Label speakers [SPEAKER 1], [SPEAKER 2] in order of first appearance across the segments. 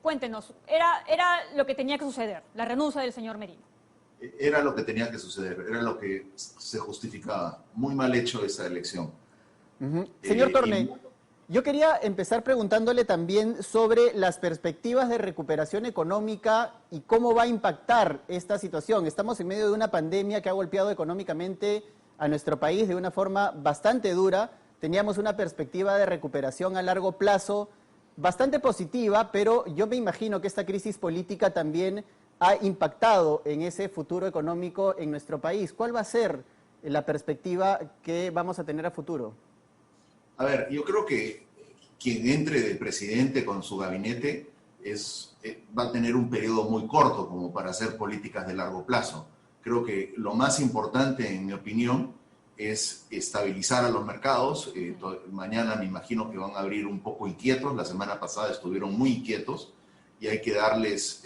[SPEAKER 1] Cuéntenos, ¿era lo que tenía que suceder, la renuncia del señor Merino?
[SPEAKER 2] Era lo que tenía que suceder, era lo que se justificaba. Muy mal hecho esa elección.
[SPEAKER 3] Señor Torne, yo quería empezar preguntándole también sobre las perspectivas de recuperación económica y cómo va a impactar esta situación. Estamos en medio de una pandemia que ha golpeado económicamente a nuestro país de una forma bastante dura. Teníamos una perspectiva de recuperación a largo plazo bastante positiva, pero yo me imagino que esta crisis política también ha impactado en ese futuro económico en nuestro país. ¿Cuál va a ser la perspectiva que vamos a tener a futuro?
[SPEAKER 2] A ver, yo creo que quien entre de presidente con su gabinete va a tener un periodo muy corto como para hacer políticas de largo plazo. Creo que lo más importante, en mi opinión, es estabilizar a los mercados. Mañana me imagino que van a abrir un poco inquietos. La semana pasada estuvieron muy inquietos y hay que darles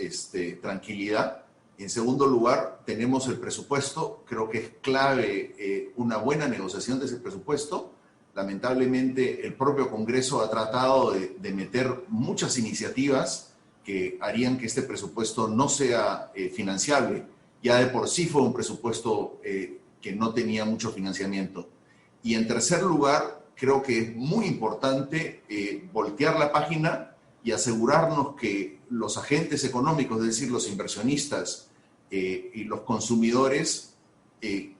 [SPEAKER 2] tranquilidad. En segundo lugar, tenemos el presupuesto. Creo que es clave una buena negociación de ese presupuesto. Lamentablemente, el propio Congreso ha tratado de meter muchas iniciativas que harían que este presupuesto no sea financiable. Ya de por sí fue un presupuesto que no tenía mucho financiamiento. Y en tercer lugar, creo que es muy importante voltear la página y asegurarnos que los agentes económicos, es decir, los inversionistas y los consumidores,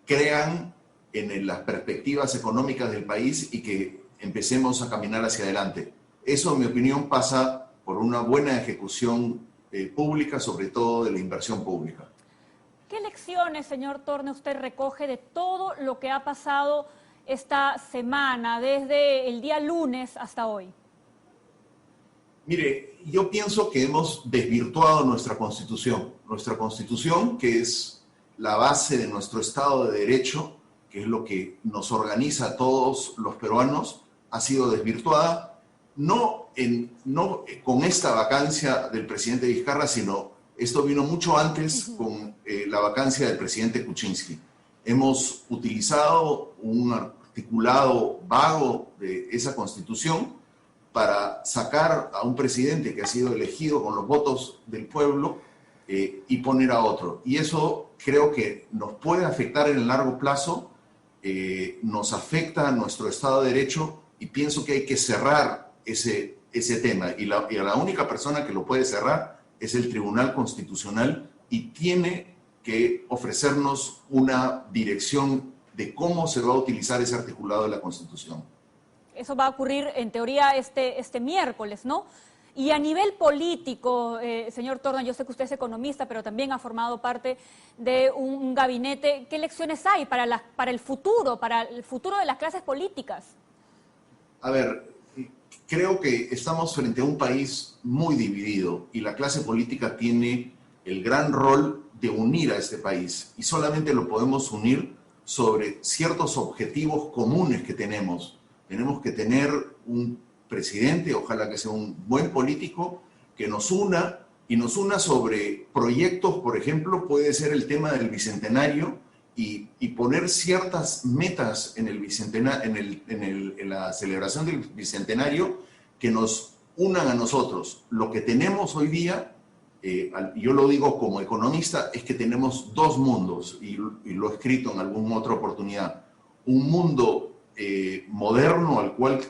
[SPEAKER 2] crean en las perspectivas económicas del país y que empecemos a caminar hacia adelante. Eso, en mi opinión, pasa por una buena ejecución pública, sobre todo de la inversión pública.
[SPEAKER 1] ¿Qué lecciones, señor Torne, usted recoge de todo lo que ha pasado esta semana, desde el día lunes hasta hoy?
[SPEAKER 2] Mire, yo pienso que hemos desvirtuado nuestra Constitución, que es la base de nuestro Estado de Derecho, que es lo que nos organiza a todos los peruanos, ha sido desvirtuada, no con esta vacancia del presidente Vizcarra, sino esto vino mucho antes con la vacancia del presidente Kuczynski. Hemos utilizado un articulado vago de esa Constitución para sacar a un presidente que ha sido elegido con los votos del pueblo y poner a otro. Y eso creo que nos puede afectar en el largo plazo, nos afecta a nuestro Estado de Derecho y pienso que hay que cerrar ese tema. Y la única persona que lo puede cerrar es el Tribunal Constitucional y tiene que ofrecernos una dirección de cómo se va a utilizar ese articulado de la Constitución.
[SPEAKER 1] Eso va a ocurrir, en teoría, este miércoles, ¿no? Y a nivel político, señor Torne, yo sé que usted es economista, pero también ha formado parte de un gabinete. ¿Qué lecciones hay para el futuro de las clases políticas?
[SPEAKER 2] A ver, creo que estamos frente a un país muy dividido y la clase política tiene el gran rol de unir a este país y solamente lo podemos unir sobre ciertos objetivos comunes que tenemos. Tenemos que tener un presidente, ojalá que sea un buen político, que nos una y nos una sobre proyectos, por ejemplo, puede ser el tema del Bicentenario y poner ciertas metas en el en la celebración del Bicentenario que nos unan a nosotros. Lo que tenemos hoy día, yo lo digo como economista, es que tenemos dos mundos, y lo he escrito en alguna otra oportunidad. Un mundo moderno al cual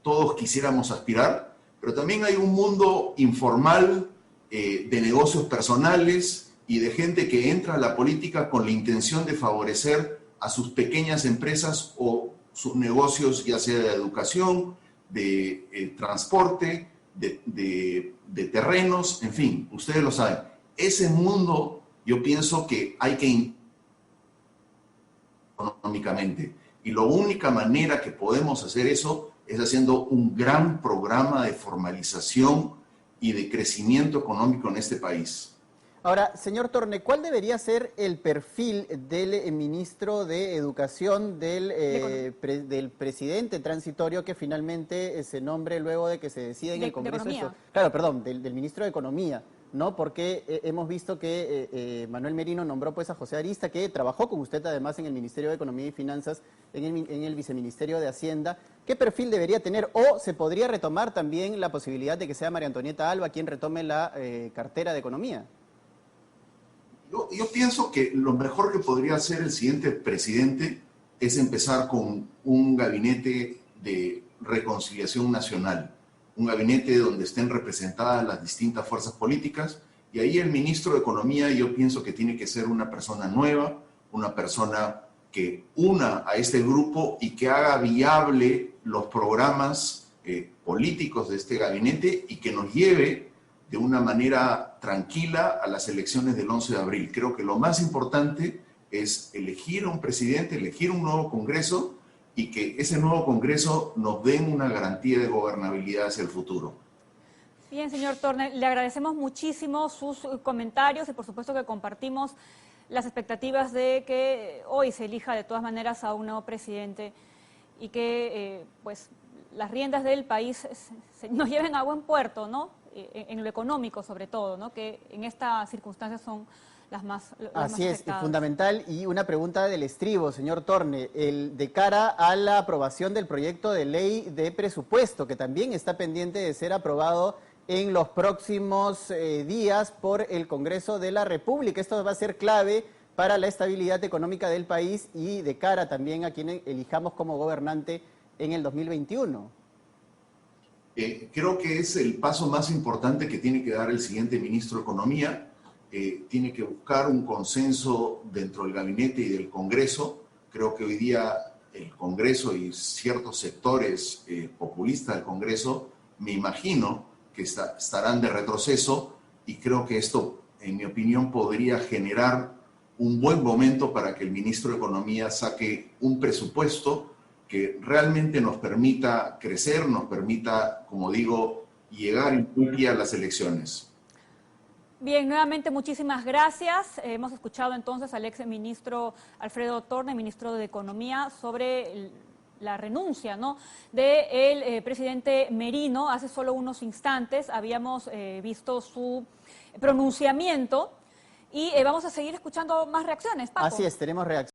[SPEAKER 2] todos quisiéramos aspirar, pero también hay un mundo informal de negocios personales y de gente que entra a la política con la intención de favorecer a sus pequeñas empresas o sus negocios, ya sea de educación, de transporte, de terrenos, en fin, ustedes lo saben. Ese mundo yo pienso que hay que económicamente. Y la única manera que podemos hacer eso es haciendo un gran programa de formalización y de crecimiento económico en este país.
[SPEAKER 3] Ahora, señor Torne, ¿cuál debería ser el perfil del ministro de Educación, del presidente transitorio que finalmente se nombre luego de que se decida en el Congreso?
[SPEAKER 1] Economía.
[SPEAKER 3] Claro, perdón, del ministro de Economía. ¿no? Porque hemos visto que Manuel Merino nombró pues a José Arista, que trabajó con usted además en el Ministerio de Economía y Finanzas, en el Viceministerio de Hacienda. ¿Qué perfil debería tener? ¿O se podría retomar también la posibilidad de que sea María Antonieta Alba quien retome la cartera de Economía?
[SPEAKER 2] Yo pienso que lo mejor que podría hacer el siguiente presidente es empezar con un gabinete de reconciliación nacional, un gabinete donde estén representadas las distintas fuerzas políticas, y ahí el ministro de Economía yo pienso que tiene que ser una persona nueva, una persona que una a este grupo y que haga viable los programas políticos de este gabinete y que nos lleve de una manera tranquila a las elecciones del 11 de abril. Creo que lo más importante es elegir a un presidente, elegir un nuevo Congreso y que ese nuevo Congreso nos dé una garantía de gobernabilidad hacia el futuro.
[SPEAKER 1] Bien, señor Torne, le agradecemos muchísimo sus comentarios y por supuesto que compartimos las expectativas de que hoy se elija de todas maneras a un nuevo presidente y que pues las riendas del país nos lleven a buen puerto, ¿no? En lo económico sobre todo, ¿no? Que en estas circunstancias son las más
[SPEAKER 3] Así es,
[SPEAKER 1] afectadas.
[SPEAKER 3] fundamental. Y una pregunta del estribo, señor Torne, de cara a la aprobación del proyecto de ley de presupuesto, que también está pendiente de ser aprobado en los próximos días por el Congreso de la República. Esto va a ser clave para la estabilidad económica del país y de cara también a quien elijamos como gobernante en el 2021.
[SPEAKER 2] Creo que es el paso más importante que tiene que dar el siguiente ministro de Economía. Tiene que buscar un consenso dentro del gabinete y del Congreso. Creo que hoy día el Congreso y ciertos sectores populistas del Congreso, me imagino que estarán de retroceso, y creo que esto, en mi opinión, podría generar un buen momento para que el ministro de Economía saque un presupuesto que realmente nos permita crecer, nos permita, como digo, llegar a las elecciones.
[SPEAKER 1] Bien, nuevamente muchísimas gracias. Hemos escuchado entonces al ex ministro Alfredo Torne, ministro de Economía, sobre la renuncia, ¿no?, del presidente Merino. Hace solo unos instantes habíamos visto su pronunciamiento y vamos a seguir escuchando más reacciones, Paco.
[SPEAKER 3] Así es, tenemos reacciones.